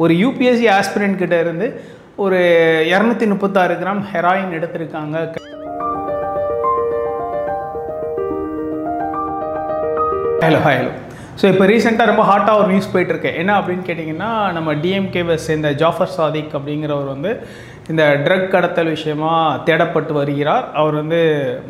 ஒரு UPSC aspirant கிட்ட இருந்து ஒரு 236 கிராம் ஹெராயின் எடுத்திருக்காங்க. ஹலோ. ஸோ இப்போ ரீசெண்டாக ரொம்ப ஹாட்டாக ஒரு நியூஸ் போயிட்டுருக்கு. என்ன அப்படின்னு கேட்டிங்கன்னா, நம்ம டிஎம்கேவை சேர்ந்த ஜாஃபர் சாதிக் அப்படிங்கிறவர் வந்து இந்த ட்ரக் கடத்தல் விஷயமாக தேடப்பட்டு வருகிறார். அவர் வந்து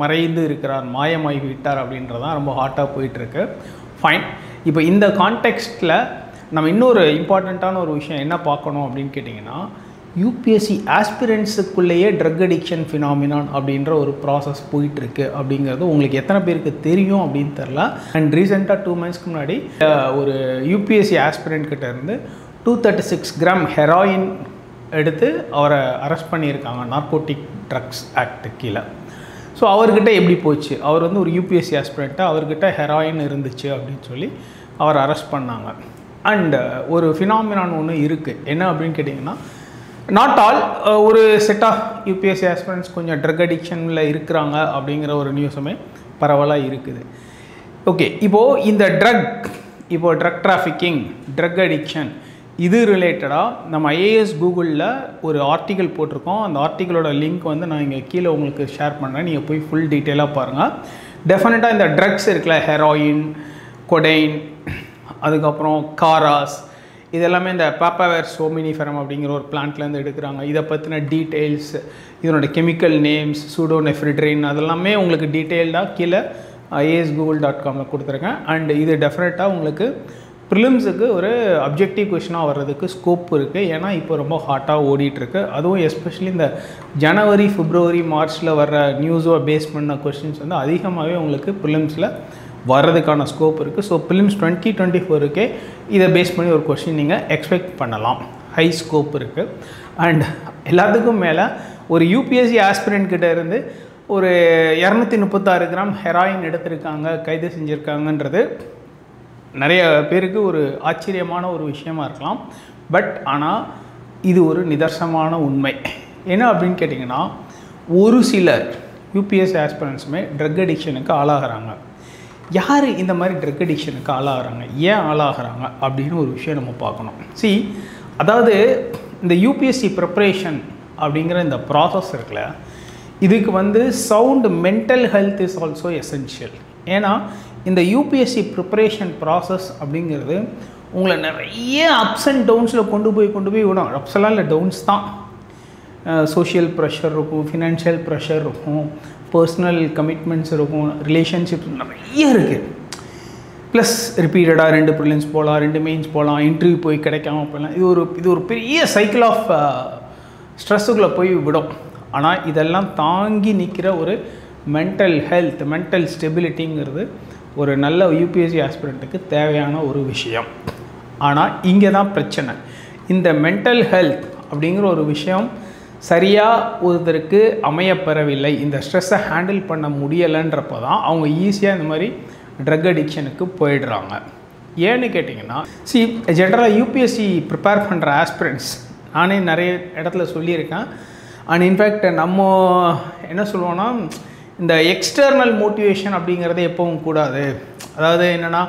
மறைந்து இருக்கிறார், மாயமாகி விட்டார் அப்படின்றதான் ரொம்ப ஹாட்டாக போயிட்டுருக்கு. ஃபைன். இப்போ இந்த கான்டெக்ஸ்ட்டில் நம்ம இன்னொரு இம்பார்ட்டண்ட்டான ஒரு விஷயம் என்ன பார்க்கணும் அப்படின்னு கேட்டிங்கன்னா, யூபிஎஸ்சி ஆஸ்பிரண்ட்ஸுக்குள்ளேயே ட்ரக் அடிக்ஷன் ஃபினாமினான் அப்படின்ற ஒரு ப்ராசஸ் போயிட்டுருக்கு அப்படிங்கிறது உங்களுக்கு எத்தனை பேருக்கு தெரியும் அப்படின்னு தெரில. அண்ட் ரீசெண்டாக 2 monthsக்கு முன்னாடி ஒரு யூபிஎஸ்சி ஆஸ்பிரண்ட் கிட்ட இருந்து 236 கிராம் ஹெராயின் எடுத்து அவரை அரெஸ்ட் பண்ணியிருக்காங்க, நார்கோட்டிக் ட்ரக்ஸ் ஆக்ட் கீழே. ஸோ அவர்கிட்ட எப்படி போச்சு, அவர் வந்து ஒரு யூபிஎஸ்சி ஆஸ்பிரண்ட்டு, அவர்கிட்ட ஹெராயின் இருந்துச்சு அப்படின்னு சொல்லி அவர் அரெஸ்ட் பண்ணாங்க. அண்ட் ஒரு ஃபினாமினான் ஒன்று இருக்குது. என்ன அப்படின்னு கேட்டிங்கன்னா, நாட் ஆல், ஒரு செட் ஆஃப் யூபிஎஸ்சி ஆஸ்பிரண்ட்ஸ் கொஞ்சம் ட்ரக் அடிக்ஷனில் இருக்கிறாங்க அப்படிங்கிற ஒரு நியூஸுமே பரவலாக இருக்குது. ஓகே, இப்போது இந்த ட்ரக் டிராஃபிக்கிங், ட்ரக் அடிக்ஷன் இது ரிலேட்டடாக நம்ம ஐஏஎஸ் கூகுளில் ஒரு ஆர்டிக்கல் போட்டிருக்கோம். அந்த ஆர்டிக்கலோட லிங்க் வந்து நான் இங்கே கீழே உங்களுக்கு ஷேர் பண்ணுறேன். நீங்கள் போய் ஃபுல் டீட்டெயிலாக பாருங்கள். டெஃபினட்டாக இந்த ட்ரக்ஸ் இருக்குல்ல, ஹெராயின், கொடைன், அதுக்கப்புறம் காராஸ், இதெல்லாமே இந்த பாப்பாவேர் சோமினிஃபெரம் அப்படிங்கிற ஒரு பிளான்ட்லேருந்து எடுக்கிறாங்க. இதை பற்றின டீட்டெயில்ஸ், இதனோட கெமிக்கல் நேம்ஸ், சூடோனெஃப்ரிட்ரின், அதெல்லாமே உங்களுக்கு டீட்டெயில்டாக கீழே IASGoogle.comல கொடுத்துருக்கேன். அண்ட் இது டெஃபினட்டாக உங்களுக்கு ப்ரிலிம்ஸுக்கு ஒரு அப்ஜெக்டிவ் கொஷினாக வர்றதுக்கு ஸ்கோப் இருக்குது. ஏன்னா இப்போ ரொம்ப ஹாட்டாக ஓடிட்டுருக்கு. அதுவும் எஸ்பெஷலி இந்த ஜனவரி, பிப்ரவரி, மார்ச்சில் வர்ற நியூஸோ பேஸ் பண்ண கொஷின்ஸ் வந்து அதிகமாகவே உங்களுக்கு ப்ரிலிம்ஸில் வர்றதுக்கான ஸ்கோப் இருக்குது. ஸோ ப்ரிலிம்ஸ் 2024க்கே இதை பேஸ் பண்ணி ஒரு கொஷின் நீங்கள் எக்ஸ்பெக்ட் பண்ணலாம். ஹை ஸ்கோப் இருக்குது. அண்ட் எல்லாத்துக்கும் மேலே ஒரு யூபிஎஸ்சி ஆஸ்பிரண்ட் கிட்ட இருந்து ஒரு 236 கிராம் ஹெராயின் எடுத்திருக்காங்க, கைது செஞ்சுருக்காங்கன்றது நிறைய பேருக்கு ஒரு ஆச்சரியமான ஒரு விஷயமா இருக்கலாம். பட் ஆனால் இது ஒரு நிதர்சனமான உண்மை. என்ன அப்படின்னு கேட்டிங்கன்னா, ஒரு சிலர் யூபிஎஸ்சி ஆஸ்பிரண்ட்ஸுமே ட்ரக் அடிக்ஷனுக்கு ஆளாகிறாங்க. யார் இந்த மாதிரி ட்ரக் அடிக்ஷனுக்கு ஆளாகிறாங்க, ஏன் ஆளாகிறாங்க அப்படின்னு ஒரு விஷயம் நம்ம பார்க்கணும். அதாவது இந்த யூபிஎஸ்சி ப்ரிப்பரேஷன் அப்படிங்கிற இந்த ப்ராசஸ் இருக்குல்ல, இதுக்கு வந்து sound mental health is also essential. ஏன்னா இந்த யூபிஎஸ்சி ப்ரிப்பரேஷன் ப்ராசஸ் அப்படிங்கிறது உங்களை நிறைய அப்ஸ் அண்ட் டவுன்ஸில் கொண்டு போய் விடும். அப்ஸ் எல்லாம் இல்லை, டவுன்ஸ் தான். சோஷியல் ப்ரெஷர் இருக்கும், ஃபினான்ஷியல் ப்ரெஷர் இருக்கும், பர்சனல் கமிட்மெண்ட்ஸ் இருக்கும், ரிலேஷன்ஷிப்ஸ் நிறைய இருக்குது. ப்ளஸ் ரிப்பீட்டடாக 2 ப்ரிலிம்ஸ் போகலாம், 2 மெயின்ஸ் போகலாம், இன்டர்வியூ போய் கிடைக்காம போகலாம். இது ஒரு பெரிய சைக்கிள் ஆஃப் ஸ்ட்ரெஸ்ஸுக்குள்ளே போய் விடும். ஆனால் இதெல்லாம் தாங்கி நிற்கிற ஒரு மென்டல் ஹெல்த், மென்டல் ஸ்டெபிலிட்டிங்கிறது ஒரு நல்ல யூபிஎஸ்சி ஆஸ்பிரண்ட்டுக்கு தேவையான ஒரு விஷயம். ஆனால் இங்கே தான் பிரச்சனை. இந்த மென்டல் ஹெல்த் அப்படிங்கிற ஒரு விஷயம் சரியாக ஒருத்தருக்கு அமையப்பெறவில்லை, இந்த ஸ்ட்ரெஸ்ஸை ஹேண்டில் பண்ண முடியலைன்றப்போ தான் அவங்க ஈஸியாக இந்த மாதிரி ட்ரக் அடிக்ஷனுக்கு போயிடுறாங்க. ஏன்னு கேட்டிங்கன்னா, ஜென்ரலாக யூபிஎஸ்சி ப்ரிப்பேர் பண்ணுற ஆஸ்பிரண்ட்ஸ் நானே நிறைய இடத்துல சொல்லியிருக்கேன். அண்ட் இன்ஃபேக்ட் நம்ம என்ன சொல்லுவோன்னா, இந்த எக்ஸ்டர்னல் மோட்டிவேஷன் அப்படிங்கிறதே எப்பவும் கூடாது. அதாவது என்னென்னா,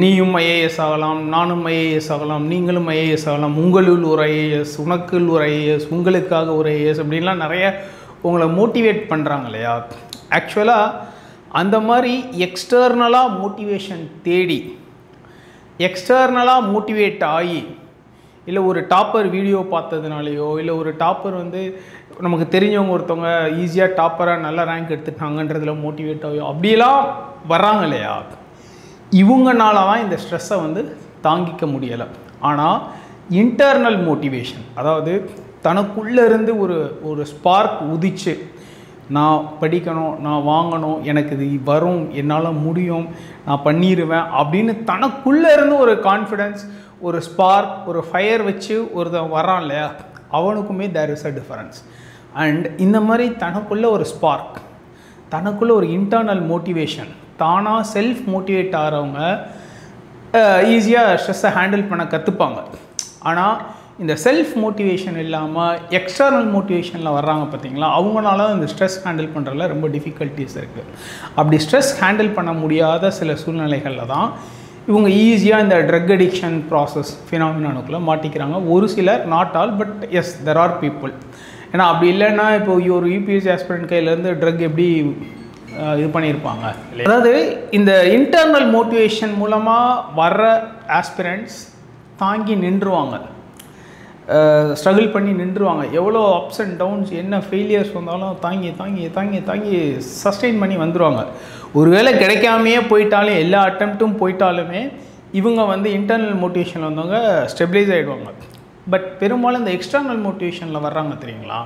நீயும் ஐஏஎஸ் ஆகலாம், நானும் ஐஏஎஸ் ஆகலாம், நீங்களும் ஐஏஎஸ் ஆகலாம், உங்களுள் ஒரு ஐஏஎஸ், உனக்குள் ஒரு ஐஏஎஸ், உங்களுக்காக ஒரு ஐஏஎஸ் அப்படின்லாம் நிறைய உங்களை மோட்டிவேட் பண்ணுறாங்க இல்லையா. ஆக்சுவலாக அந்த மாதிரி எக்ஸ்டர்னலாக மோட்டிவேஷன் தேடி, எக்ஸ்டர்னலாக மோட்டிவேட் ஆகி, இல்லை ஒரு டாப்பர் வீடியோ பார்த்ததுனாலையோ, இல்லை ஒரு டாப்பர் வந்து நமக்கு தெரிஞ்சவங்க ஒருத்தவங்க ஈஸியாக டாப்பராக நல்ல ரேங்க் எடுத்துட்டாங்கன்றதுல மோட்டிவேட் ஆகியோ அப்படியெல்லாம் வர்றாங்க இல்லையா. இவங்கனால தான் இந்த ஸ்ட்ரெஸ்ஸை வந்து தாங்கிக்க முடியலை. ஆனால் இன்டர்னல் மோட்டிவேஷன், அதாவது தனக்குள்ளேருந்து ஒரு ஸ்பார்க் உதிச்சு, நான் படிக்கணும், நான் வாங்கணும், எனக்கு இது வரும், என்னால் முடியும், நான் பண்ணிடுவேன் அப்படின்னு தனக்குள்ளே இருந்து ஒரு கான்ஃபிடென்ஸ், ஒரு ஸ்பார்க், ஒரு ஃபயர் வச்சு ஒருத்தன் வரான் இல்லையா, அவனுக்குமே there is a difference. And இந்த மாதிரி தனக்குள்ளே ஒரு ஸ்பார்க், தனக்குள்ளே ஒரு இன்டர்னல் மோட்டிவேஷன், தானாக செல்ஃப் மோட்டிவேட் ஆகிறவங்க ஈஸியாக ஸ்ட்ரெஸ்ஸை ஹேண்டில் பண்ண கற்றுப்பாங்க. ஆனால் இந்த செல்ஃப் மோட்டிவேஷன் இல்லாமல் எக்ஸ்டர்னல் மோட்டிவேஷனில் வர்றாங்க பார்த்தீங்களா, அவங்களால இந்த ஸ்ட்ரெஸ் ஹேண்டில் பண்ணுறதுல ரொம்ப டிஃபிகல்ட்டிஸ் இருக்குது. அப்படி ஸ்ட்ரெஸ் ஹேண்டில் பண்ண முடியாத சில சூழ்நிலைகளில் தான் இவங்க ஈஸியாக இந்த ட்ரக் அடிக்ஷன் ப்ராசஸ் ஃபினாமினானுக்குள்ளே மாட்டிக்கிறாங்க. ஒரு சிலர், not all, but as there are people. ஏன்னா அப்படி இல்லைன்னா இப்போ ஒரு யூபிஎஸ்சி ஆஸ்பிரண்ட் கையிலேருந்து ட்ரக் எப்படி இது பண்ணியிருப்பாங்க. அதாவது இந்த இன்டர்னல் மோட்டிவேஷன் மூலமாக வர்ற ஆஸ்பிரண்ட்ஸ் தாங்கி நின்றுவாங்க, ஸ்ட்ரகிள் பண்ணி நின்றுவாங்க. எவ்வளோ அப்ஸ் அண்ட் டவுன்ஸ், என்ன ஃபெயிலியர்ஸ் வந்தாலும் தாங்கி தாங்கி தாங்கி தாங்கி சஸ்டெயின் பண்ணி வந்துடுவாங்க. ஒருவேளை கிடைக்காமையே போயிட்டாலும், எல்லா அட்டெம்ப்ட்டும் போயிட்டாலுமே இவங்க வந்து இன்டர்னல் மோட்டிவேஷனில் வந்தவங்க ஸ்டெபிலைஸ் ஆகிடுவாங்க. பட் பெரும்பாலும் இந்த எக்ஸ்டர்னல் மோட்டிவேஷனில் வர்றாங்க தெரியுங்களா,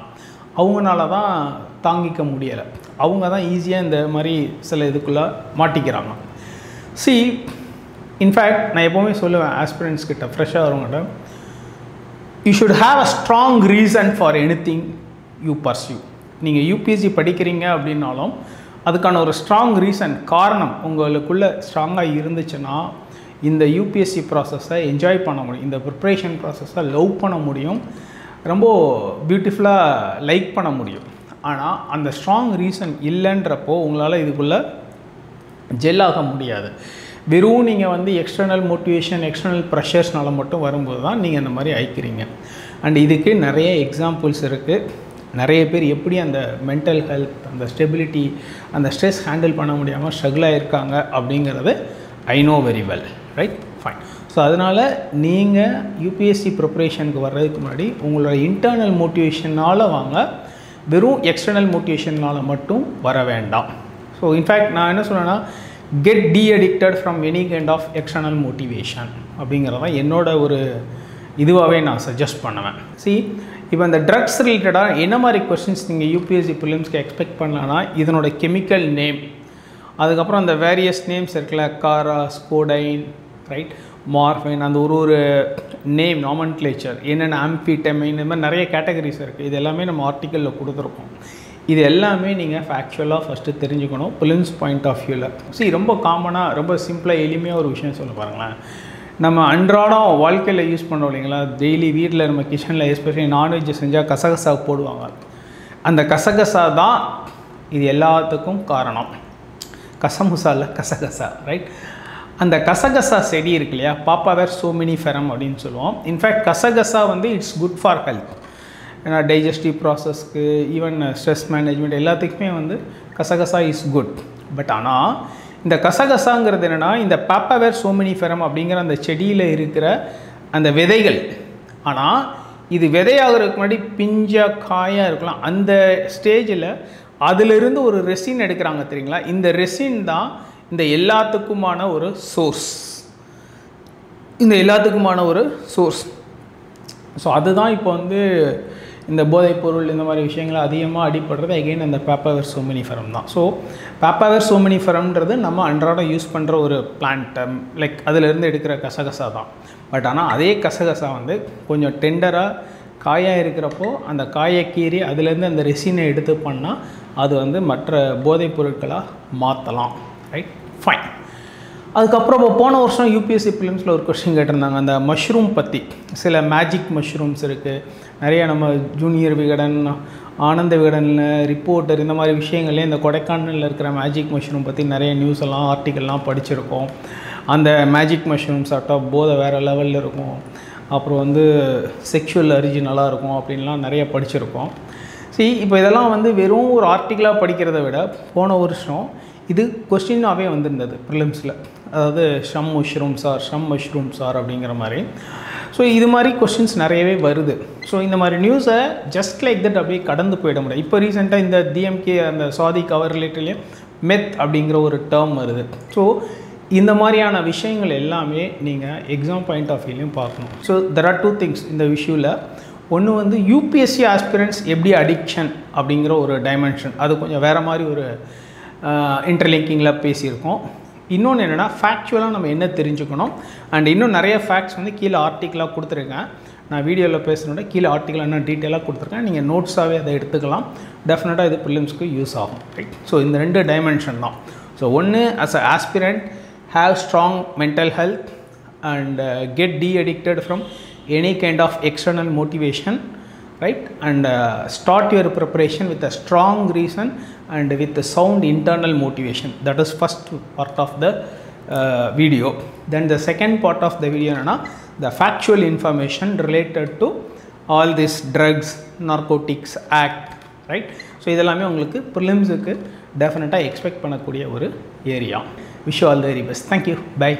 அவங்களால தான் தாங்கிக்க முடியலை. அவங்க தான் ஈஸியாக இந்த மாதிரி சில இதுக்குள்ளே மாட்டிக்கிறாங்க. சி இன்ஃபேக்ட் நான் எப்போவுமே சொல்லுவேன் ஆஸ்பிரண்ட்ஸ் கிட்ட, ஃப்ரெஷ்ஷாக வரவங்கிட்ட, you should have a strong reason for anything you pursue. நீங்கள் யூபிஎஸ்சி படிக்கிறீங்க அப்படின்னாலும் அதுக்கான ஒரு ஸ்ட்ராங் ரீசன், காரணம் உங்களுக்குள்ளே ஸ்ட்ராங்காக இருந்துச்சுன்னா இந்த யூபிஎஸ்சி ப்ராசஸை என்ஜாய் பண்ண முடியும், இந்த ப்ரிப்ரேஷன் ப்ராசஸை லவ் பண்ண முடியும், ரொம்ப பியூட்டிஃபுல்லாக லைக் பண்ண முடியும். ஆனால் அந்த ஸ்ட்ராங் ரீசன் இல்லைன்றப்போ உங்களால் இதுக்குள்ளே ஜெல்லாக முடியாது. வெறும் நீங்கள் வந்து எக்ஸ்டர்னல் மோட்டிவேஷன், எக்ஸ்டர்னல் ப்ரெஷர்ஸ்னால மட்டும் வரும்போது தான் நீங்கள் இந்த மாதிரி ஆயிக்கிறீங்க. அண்ட் இதுக்கு நிறைய எக்ஸாம்பிள்ஸ் இருக்குது. நிறைய பேர் எப்படி அந்த மென்டல் ஹெல்த், அந்த ஸ்டெபிலிட்டி, அந்த ஸ்ட்ரெஸ் ஹேண்டில் பண்ண முடியாமல் ஸ்ட்ரகிள் ஆகிருக்காங்க அப்படிங்கிறது I know very well, right, fine. So அதனால் நீங்கள் யூபிஎஸ்சி ப்ரிப்பரேஷனுக்கு வர்றதுக்கு முன்னாடி உங்களோட இன்டர்னல் மோட்டிவேஷனால் வாங்க, வெறும் எக்ஸ்டர்னல் மோட்டிவேஷனால் மட்டும் வர வேண்டாம். ஸோ இன்ஃபேக்ட் நான் என்ன சொன்னேன்னா, get deaddicted from any kind of external motivation அப்படிங்கிறதான் என்னோட ஒரு இதுவாகவே நான் சஜஸ்ட் பண்ணுவேன். சி இப்போ இந்த ட்ரக்ஸ் ரிலேட்டடாக என்ன மாதிரி கொஸ்டின்ஸ் நீங்கள் யூபிஎஸ்சி ப்ரிலிம்ஸ்க்கு எக்ஸ்பெக்ட் பண்ணலான்னா, இதனோட கெமிக்கல் நேம், அதுக்கப்புறம் அந்த வேரியஸ் நேம்ஸ் இருக்குல்ல, காரா, ஸ்கோடைன், ரைட், மார்ஃபைன், அந்த ஒரு நேம் நாமன்க்ளேச்சர், என்னென்ன ஆம்பிட்டமைன், இந்த மாதிரி நிறைய கேட்டகரிஸ் இருக்குது. இது எல்லாமே நம்ம ஆர்டிக்கலில் கொடுத்துருக்கோம். இது எல்லாமே நீங்கள் ஃபேக்சுவலாக ஃபஸ்ட்டு தெரிஞ்சுக்கணும் ப்ரிலிம்ஸ் பாயிண்ட் ஆஃப் வியூவில். ரொம்ப காமனாக, ரொம்ப சிம்பிளாக, எளிமையாக ஒரு விஷயம் சொல்ல பாருங்களேன். நம்ம அன்றாடம் வாழ்க்கையில் யூஸ் பண்ணுறோம் இல்லைங்களா, டெய்லி வீட்டில் நம்ம கிச்சனில் எஸ்பெஷலி நான்வெஜ் செஞ்சால் கசகசா போடுவாங்க. அந்த கசகசா தான் இது எல்லாத்துக்கும் காரணம். கசமுசா இல்லை, கசகசா, ரைட். அந்த கசகசா செடி இருக்கு இல்லையா, பாப்பாவேர் சோமினிஃபெரம் அப்படின்னு சொல்லுவோம். இன்ஃபேக்ட் கசகசா வந்து இட்ஸ் குட் ஃபார் ஹெல்த். ஏன்னா டைஜஸ்டிவ் ப்ராசஸ்க்கு, ஈவன் ஸ்ட்ரெஸ் மேனேஜ்மெண்ட் எல்லாத்துக்குமே வந்து கசகசா இஸ் குட். பட் ஆனால் இந்த கசகசாங்கிறது என்னென்னா, இந்த பாப்பாவேர் சோமினிஃபெரம் அப்படிங்கிற அந்த செடியில் இருக்கிற அந்த விதைகள். ஆனால் இது விதையாகிறதுக்கு முன்னாடி பிஞ்சாக காயாக இருக்கலாம். அந்த ஸ்டேஜில் அதிலிருந்து ஒரு ரெசின் எடுக்கிறாங்க தெரியுங்களா. இந்த ரெசின் தான் இந்த எல்லாத்துக்குமான ஒரு சோர்ஸ், இந்த எல்லாத்துக்குமான ஒரு சோர்ஸ். ஸோ அதுதான் இப்போ வந்து இந்த போதைப்பொருள் இந்த மாதிரி விஷயங்கள் அதிகமாக அடிப்படுறது அகெயின் அந்த பாப்பாவேர் சோமினிஃபெரம் தான். ஸோ பாப்பாவேர் சோமினிஃபெரம்ன்றது நம்ம அன்றாடம் யூஸ் பண்ணுற ஒரு பிளான்ட், லைக் அதிலேருந்து எடுக்கிற கசகசா தான். பட் ஆனால் அதே கசகசா வந்து கொஞ்சம் டெண்டராக காயாக இருக்கிறப்போ அந்த காயை கீறி அதுலேருந்து அந்த ரெசினை எடுத்து பண்ணால் அது வந்து மற்ற போதைப் பொருட்களாக மாற்றலாம், ரைட், ஃபைன். அதுக்கப்புறம் இப்போ போன வருஷம் யூபிஎஸ்சி ப்ரிலிம்ஸில் ஒரு கொஸ்டின் கேட்டிருந்தாங்க அந்த மஷ்ரூம் பற்றி. சில மேஜிக் மஷ்ரூம்ஸ் இருக்குது நிறைய, நம்ம ஜூனியர் விகடன், ஆனந்த விகடனில், ரிப்போர்ட்டர், இந்த மாதிரி விஷயங்கள்லேயே இந்த கொடைக்கானலில் இருக்கிற மேஜிக் மஷ்ரூம் பற்றி நிறைய நியூஸ் எல்லாம், ஆர்டிக்கல்லாம் படிச்சிருக்கோம். அந்த மேஜிக் மஷ்ரூம் சாப்பிட்டா போதை வேறு லெவலில் இருக்கும், அப்புறம் வந்து செக்ஷுவல் அரிஜி நல்லாயிருக்கும் அப்படின்லாம் நிறைய படிச்சிருக்கோம். இப்போ இதெல்லாம் வந்து வெறும் ஒரு ஆர்டிக்கலாக படிக்கிறத விட போன வருஷம் இது கொஸ்டினாகவே வந்திருந்தது ப்ரிலிம்ஸில். அதாவது ஷம் மஷ்ரூம் சார் அப்படிங்கிற மாதிரி. ஸோ இது மாதிரி கொஸ்டின்ஸ் நிறையவே வருது. ஸோ இந்த மாதிரி நியூஸை ஜஸ்ட் லைக் தட் அப்படியே கடந்து போயிட முடியாது. இப்போ ரீசெண்டாக இந்த டிஎம்கே அந்த சாதிக் அவர் ரிலேட்டட்லேயே மெத் அப்படிங்கிற ஒரு டேர்ம் வருது. ஸோ இந்த மாதிரியான விஷயங்கள் எல்லாமே நீங்கள் எக்ஸாம் பாயிண்ட் ஆஃப் வியூலையும் பார்க்கணும். So there are two things இந்த விஷயத்தில். ஒன்று வந்து யூபிஎஸ்சி ஆஸ்பிரண்ட்ஸ் எப்படி அடிக்ஷன் அப்படிங்கிற ஒரு டைமென்ஷன், அது கொஞ்சம் வேறு மாதிரி ஒரு இன்டர்லிங்கிங்கில் பேசியிருக்கோம். இன்னொன்று என்னென்னா ஃபேக்சுவலாக நம்ம என்ன தெரிஞ்சுக்கணும். அண்ட் இன்னும் நிறைய ஃபேக்ட்ஸ் வந்து கீழே ஆர்டிக்கலாக கொடுத்துருக்கேன். நான் வீடியோவில் பேசுகிறோட கீழே ஆர்டிக்கல் என்ன டீட்டெயிலாக கொடுத்துருக்கேன். நீங்கள் நோட்ஸாகவே அதை எடுத்துக்கலாம். டெஃபினட்டாக இது ப்ரிலிம்ஸ்க்கு யூஸ் ஆகும், ரைட். ஸோ இந்த ரெண்டு டைமென்ஷன் தான். ஸோ ஒன்று, as a aspirant have strong mental health and get de-addicted from any kind of external motivation, right, and start your preparation with a strong reason and with a sound internal motivation. That is first part of the video. Then the second part of the video என்னென்னா the factual information related to all this drugs narcotics act, right? So இதெல்லாமே உங்களுக்கு ப்ரிலிம்ஸுக்கு டெஃபினட்டாக expect பண்ணக்கூடிய ஒரு area. Wish you all the very best. Thank you. By.